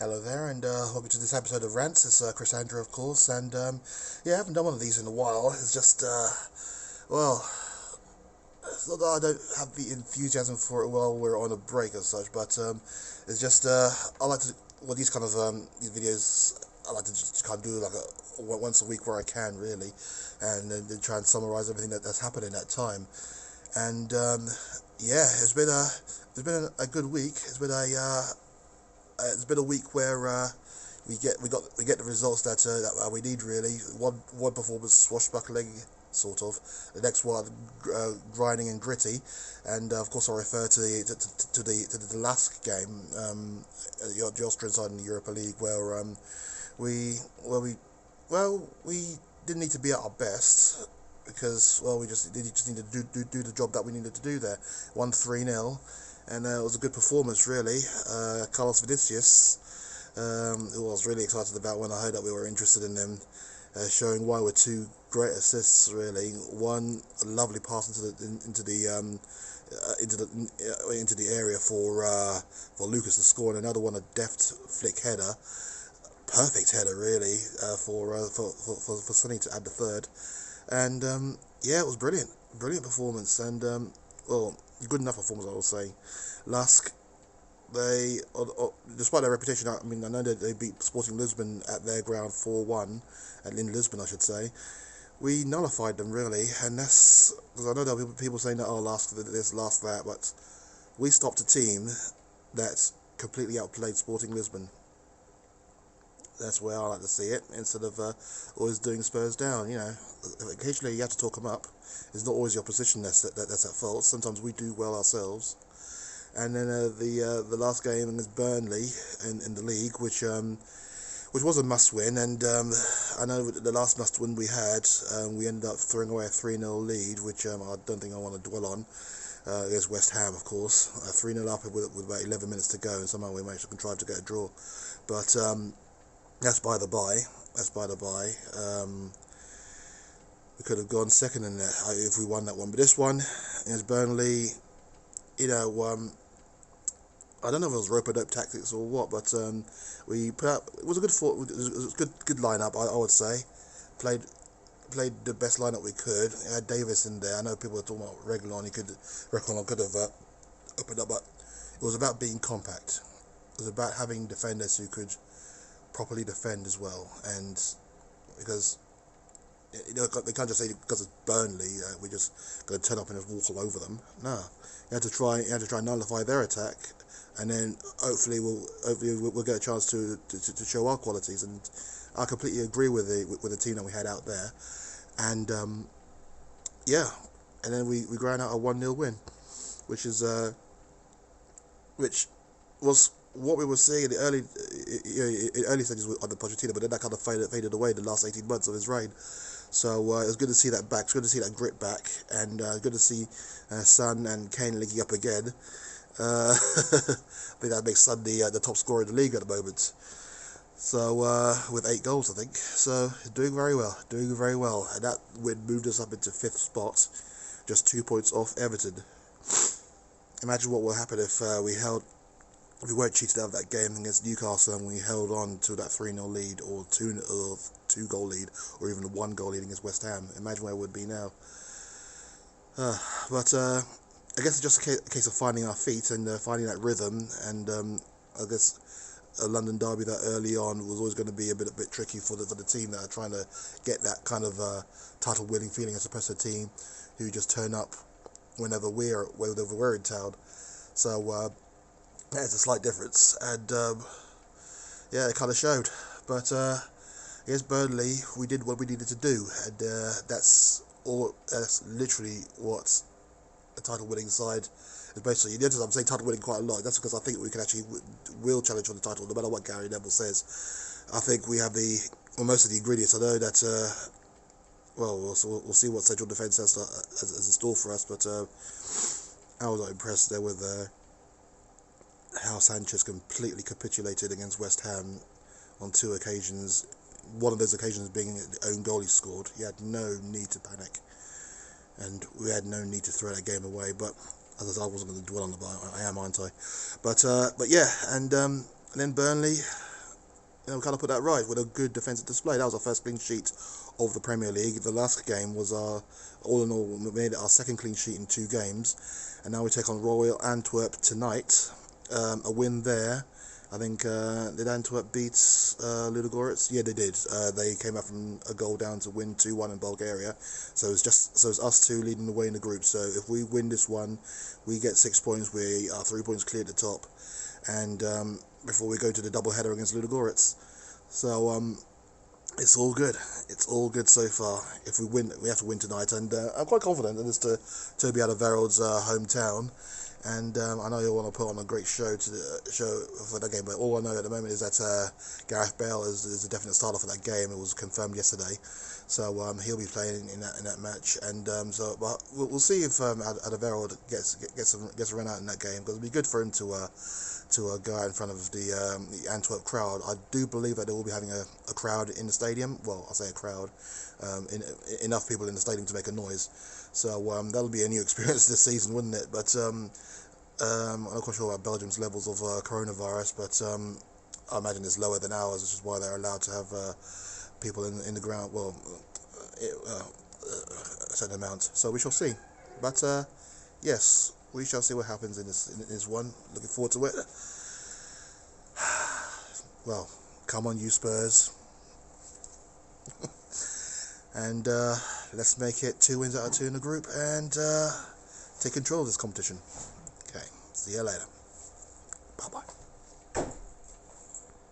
Hello there, and welcome to this episode of Rantz. It's Crisandro, of course, and yeah, I haven't done one of these in a while. It's just, well, it's not that I don't have the enthusiasm for it while we're on a break as such, but it's just, I like to, well, these kind of these videos, I like to just kind of do like once a week where I can, really, and then try and summarize everything that's happened in that time. And yeah, it's been a good week. It's been a week where we get the results that we need, really. One performance swashbuckling, sort of. The next one grinding and gritty, and of course I refer to the last game, the Austrian side in the Europa League, where we didn't need to be at our best, because we just needed to do the job that we needed to do there. 1-3-0. And it was a good performance, really. Carlos Vinicius, who I was really excited about when I heard that we were interested in him, showing why with two great assists, really. One, a lovely pass into the area for Lucas to score, and another one, a deft flick header, perfect header, really, for Sonny to add the third. And yeah, it was brilliant performance, and good enough performance, I will say. Lask, they, despite their reputation, I mean, I know that they beat Sporting Lisbon at their ground 4-1, in Lisbon, I should say. We nullified them, really, and that's because I know there are people saying that, Lask this, Lask that, but we stopped a team that completely outplayed Sporting Lisbon. That's where I like to see it, instead of always doing Spurs down. You know, occasionally you have to talk them up. It's not always the opposition that's at fault. Sometimes we do well ourselves. And then the last game against Burnley in the league, which was a must-win. And I know the last must-win we had, we ended up throwing away a 3-0 lead, which I don't think I want to dwell on. Against West Ham, of course, 3-0 up with about 11 minutes to go, and somehow we managed to contrive to get a draw. But that's by the by. We could have gone second in that if we won that one. But this one is Burnley. You know, I don't know if it was rope-a-dope tactics or what, but we put out. It was a good lineup. I would say played the best lineup we could. It had Davis in there. I know people were talking about Reguilon. Reguilon could have opened up, but it was about being compact. It was about having defenders who could properly defend as well, and because they can't just say because it's Burnley we're just going to turn up and just walk all over them. No, you have to try and nullify their attack, and then hopefully we'll get a chance to show our qualities. And I completely agree with the team that we had out there, and yeah, and then we ground out a 1-0 win, which was what we were seeing in the early stages under Pochettino, but then that kind of faded away the last 18 months of his reign. So it was good to see that back. It's good to see that grit back, and good to see Son and Kane linking up again. I think that makes Son the top scorer in the league at the moment. So with 8 goals, I think. So doing very well, and that win moved us up into 5th spot, just 2 points off Everton. Imagine what will happen if we weren't cheated out of that game against Newcastle and we held on to that 3-0 lead, or 2-goal lead, or even a 1-goal lead against West Ham. Imagine where it would be now. But I guess it's just a case of finding our feet and finding that rhythm. And I guess a London derby that early on was always going to be a bit tricky for the team that are trying to get that kind of title-winning feeling, as opposed to a team who just turn up whenever we're in town. So it's a slight difference, and yeah, it kind of showed. But against Burnley, we did what we needed to do, and that's literally what a title-winning side is basically. I'm saying title-winning quite a lot. That's because I think we can will challenge for the title, no matter what Gary Neville says. I think we have most of the ingredients. I know that. We'll see what central defence has in store for us, but I was not impressed there with how Sanchez completely capitulated against West Ham on 2 occasions. One of those occasions being the own goal he scored. He had no need to panic, and we had no need to throw that game away. But as I wasn't going to dwell on it, but I am, aren't I? But yeah, and then Burnley, kind of put that right with a good defensive display. That was our first clean sheet of the Premier League. The last game was all in all, we made it our second clean sheet in 2 games, and now we take on Royal Antwerp tonight. A win there. I think did Antwerp beat Ludogorets? Yeah, they did. They came out from a goal down to win 2-1 in Bulgaria. So it's us two leading the way in the group. So if we win this one, we get 6 points. We are 3 points clear at the top, and before we go to the double header against Ludogorets. So it's all good. It's all good so far. If we win, we have to win tonight, and I'm quite confident that it's to Toby Alderweireld's hometown. And I know you'll want to put on a great show for that game, but all I know at the moment is that Gareth Bale is a definite starter for that game. It was confirmed yesterday, so he'll be playing in that match. And but we'll see if Alderweireld gets a run out in that game, because it'll be good for him to go out in front of the Antwerp crowd. I do believe that they will be having a crowd in the stadium. Well, I say a crowd, enough people in the stadium to make a noise. So that'll be a new experience this season, wouldn't it? But I'm not quite sure about Belgium's levels of coronavirus, but I imagine it's lower than ours, which is why they're allowed to have people in the ground. Well, a certain amount. So we shall see. But yes, we shall see what happens in this one. Looking forward to it. Well, come on, you Spurs. And let's make it 2 wins out of 2 in the group and take control of this competition. Okay, see you later.